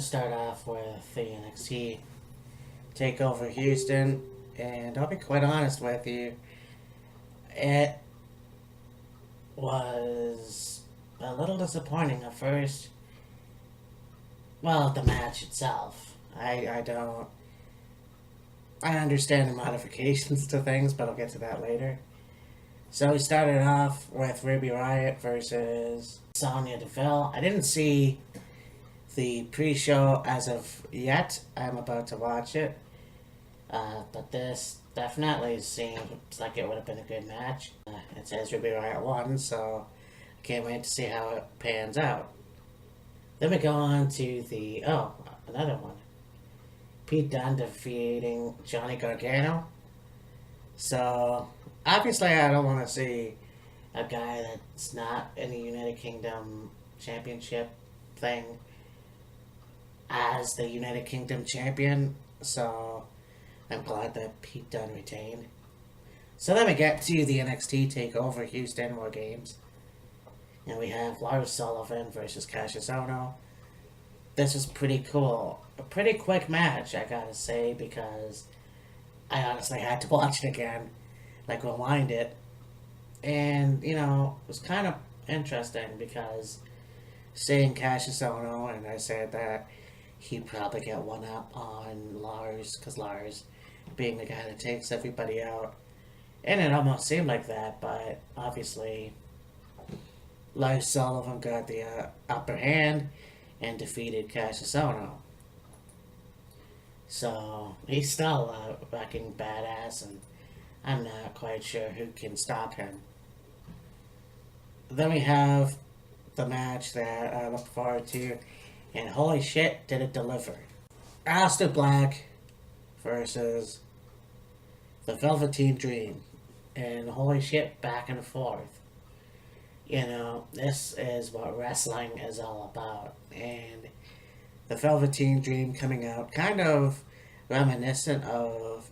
start off with the NXT Takeover Houston, and I'll be quite honest with you, it was a little disappointing at first. Well, the match itself. I don't. I understand the modifications to things, but I'll get to that later. So we started off with Ruby Riott versus Sonya Deville. I didn't see the pre-show as of yet. I'm about to watch it. But this definitely seems like it would have been a good match. It says Ruby Riott won, so I can't wait to see how it pans out. Then we go on to another one. Pete Dunne defeating Johnny Gargano. So, obviously I don't want to see a guy that's not in the United Kingdom Championship thing as the United Kingdom champion. So, I'm glad that Pete Dunne retained. So then we get to the NXT TakeOver Houston War Games. And we have Lars Sullivan versus Cassius Ohno. This was pretty cool. A pretty quick match, I gotta say, because I honestly had to watch it again. Like, rewind it. And, it was kind of interesting because seeing Cassius Ohno, and I said that he'd probably get one up on Lars, because Lars being the guy that takes everybody out. And it almost seemed like that, but obviously Lars Sullivan got the upper hand and defeated Cassius Ohno. So he's still a fucking badass, and I'm not quite sure who can stop him. Then we have the match that I look forward to, and holy shit, did it deliver. Aleister Black versus the Velveteen Dream, and holy shit, back and forth. This is what wrestling is all about. And the Velveteen Dream coming out kind of reminiscent of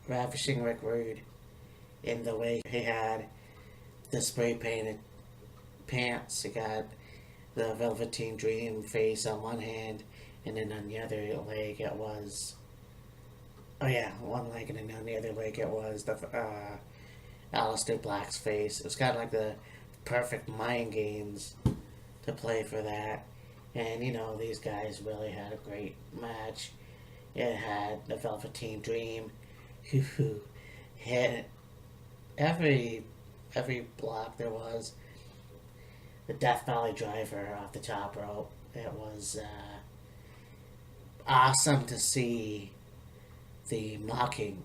Ravishing Rick Rude in the way he had the spray painted pants. He got the Velveteen Dream face on one hand, and then on the other leg it was. Oh yeah, one leg, and then on the other leg it was the Aleister Black's face. It was kind of like the perfect mind games to play for that. And, these guys really had a great match. It had the Velveteen Dream, who hit every block there was. The Death Valley Driver off the top rope. It was awesome to see the mocking,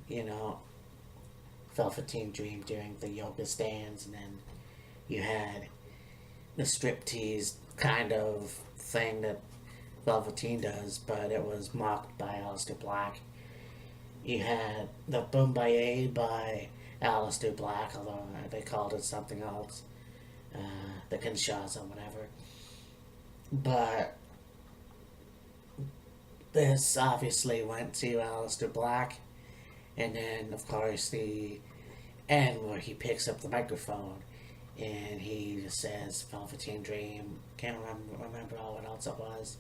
Velveteen Dream doing the yoga stands, and then you had the striptease kind of thing that Velveteen does, but it was mocked by Aleister Black. You had the Boombayé by Aleister Black, although they called it something else. The Kinshasa, whatever. But this obviously went to Aleister Black, and then, of course, the end where he picks up the microphone and he just says Velveteen Dream. Can't remember what else it was.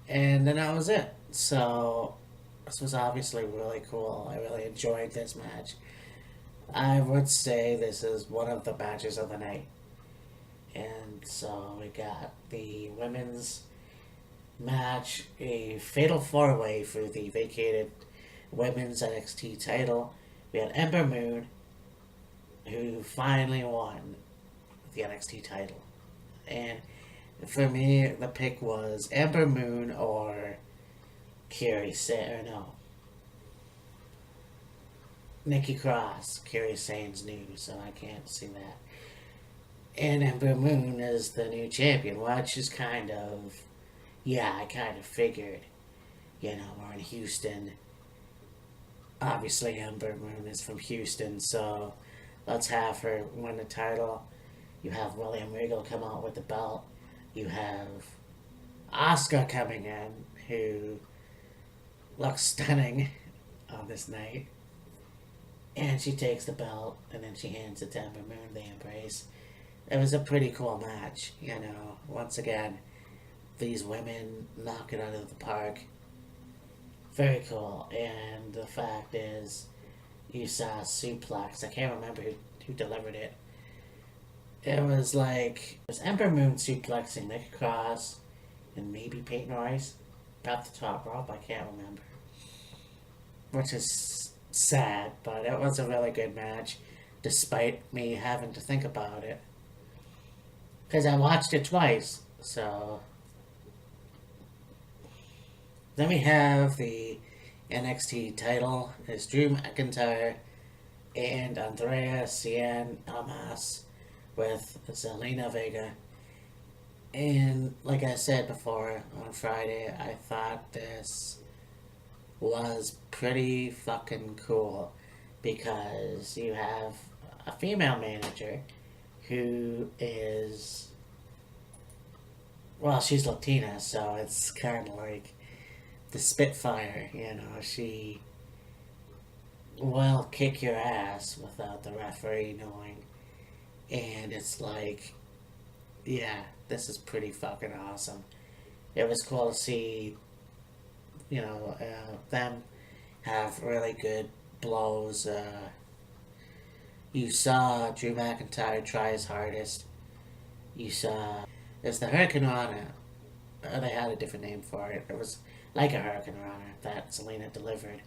And then that was it. So this was obviously really cool. I really enjoyed this match. I would say this is one of the matches of the night. And so we got the women's match, a fatal four-way for the vacated women's NXT title. We had Ember Moon, who finally won the NXT title. And for me, the pick was Ember Moon or Nikki Cross. Kairi Sane's new, so I can't see that. And Ember Moon is the new champion, which is kind of, I kind of figured. We're in Houston. Obviously, Ember Moon is from Houston, so let's have her win the title. You have William Regal come out with the belt. You have Asuka coming in, who looks stunning on this night. And she takes the belt, and then she hands it to Ember Moon. They embrace. It was a pretty cool match, Once again, these women knock it out of the park. Very cool. And the fact is, you saw suplex. I can't remember who delivered it. It was like it was Ember Moon suplexing Nikki Cross and maybe Peyton Royce up the top rope. I can't remember, which is sad, but it was a really good match, despite me having to think about it because I watched it twice. So then we have the NXT title. It's Drew McIntyre and Andrea Cien Almas with Zelina Vega. And like I said before on Friday, I thought this was pretty fucking cool because you have a female manager who is, well, she's Latina, so it's kind of like the Spitfire, you know, she will kick your ass without the referee knowing. And it's like, yeah, this is pretty fucking awesome. It was cool to see, them have really good blows. You saw Drew McIntyre try his hardest. You saw, it's the Hurricane Rana. They had a different name for it. It was like a Hurricane Rana that Selena delivered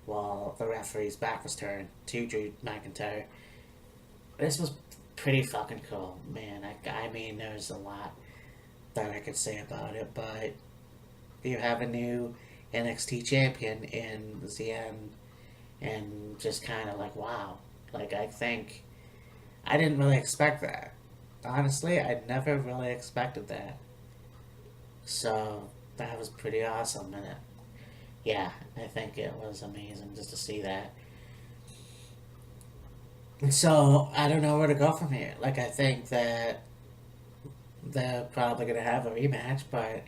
while the referee's back was turned to Drew McIntyre. This was pretty fucking cool, man. I mean, there's a lot that I could say about it, but you have a new NXT champion in Zien, and just kind of like, wow. Like, I think I didn't really expect that. Honestly, I never really expected that. So that was pretty awesome, and yeah, I think it was amazing just to see that. And so I don't know where to go from here. Like, I think that they're probably gonna have a rematch, but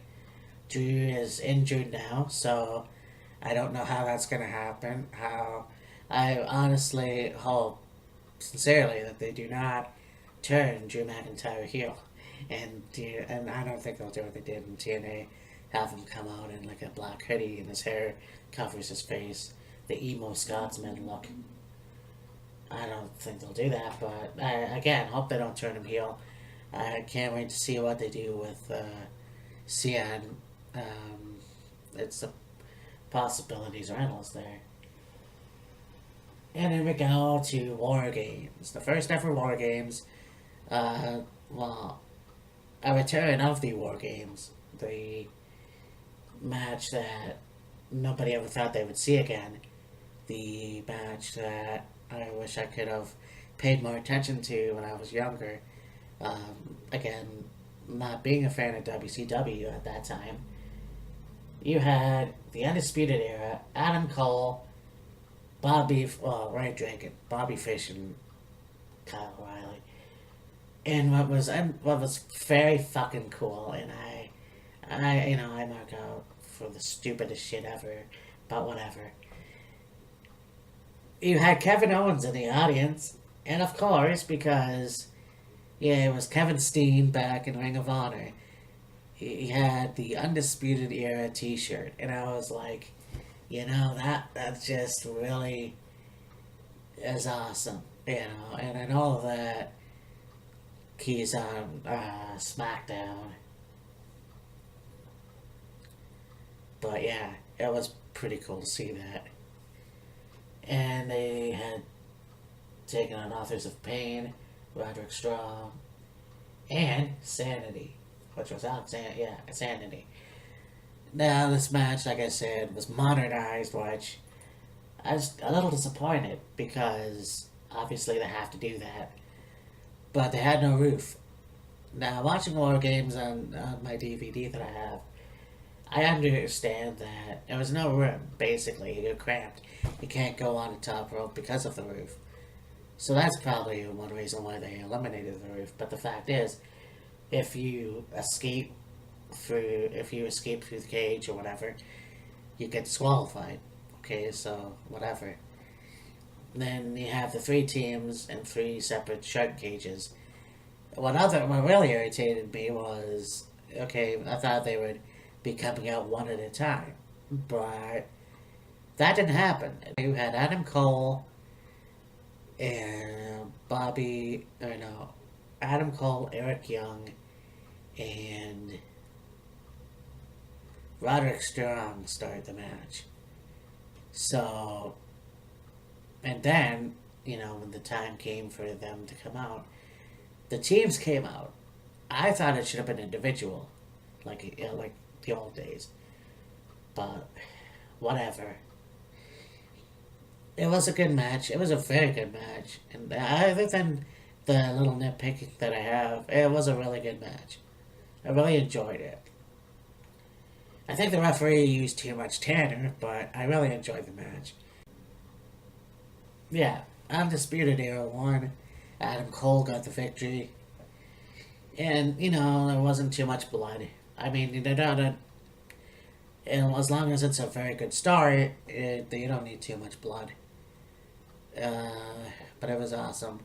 Drew is injured now, so I don't know how that's gonna happen. How I honestly hope, sincerely, that they do not turn Drew McIntyre heel, and I don't think they'll do what they did in TNA, have him come out in like a black hoodie and his hair covers his face, the emo Scotsman look. I don't think they'll do that, but I again hope they don't turn him heel. I can't wait to see what they do with Cien. Um, it's the possibilities are endless there. And then we go to War Games, the first ever War Games. Uh, well, a return of the War Games, the match that nobody ever thought they would see again, the match that I wish I could have paid more attention to when I was younger. Again, not being a fan of WCW at that time, you had the Undisputed Era, Adam Cole, Ryan Dragon, Bobby Fish, and Kyle O'Reilly. And what was very fucking cool, and I mark out for the stupidest shit ever, but whatever. You had Kevin Owens in the audience, and of course, because yeah, it was Kevin Steen back in Ring of Honor. He had the Undisputed Era T-shirt, and I was like, that just really is awesome, And I know that he's on SmackDown, but yeah, it was pretty cool to see that. And they had taken on Authors of Pain, Roderick Strong, and Sanity, which was Sanity. Now, this match, like I said, was modernized, which I was a little disappointed because obviously they have to do that. But they had no roof. Now, watching War Games on my DVD that I have, I understand that there was no room, basically. You're cramped. You can't go on the top rope because of the roof. So that's probably one reason why they eliminated the roof. But the fact is, if you escape through the cage or whatever, you get disqualified. Okay, so whatever. Then you have the three teams and three separate shark cages. What really irritated me was okay, I thought they would be coming out one at a time, but that didn't happen. You had Adam Cole and Adam Cole, Eric Young, and Roderick Strong start the match. So, and then, when the time came for them to come out, the teams came out. I thought it should have been individual, like the old days. But whatever. It was a good match. It was a very good match, and other than the little nitpick that I have, it was a really good match. I really enjoyed it. I think the referee used too much Tanner, but I really enjoyed the match. Yeah, Undisputed Era won. Adam Cole got the victory. And, there wasn't too much blood. I mean, and as long as it's a very good story, you don't need too much blood. But it was awesome.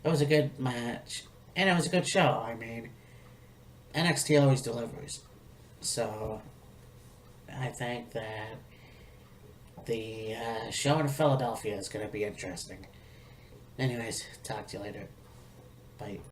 It was a good match. And it was a good show. I mean, NXT always delivers. So, I think that the show in Philadelphia is going to be interesting. Anyways, talk to you later. Bye.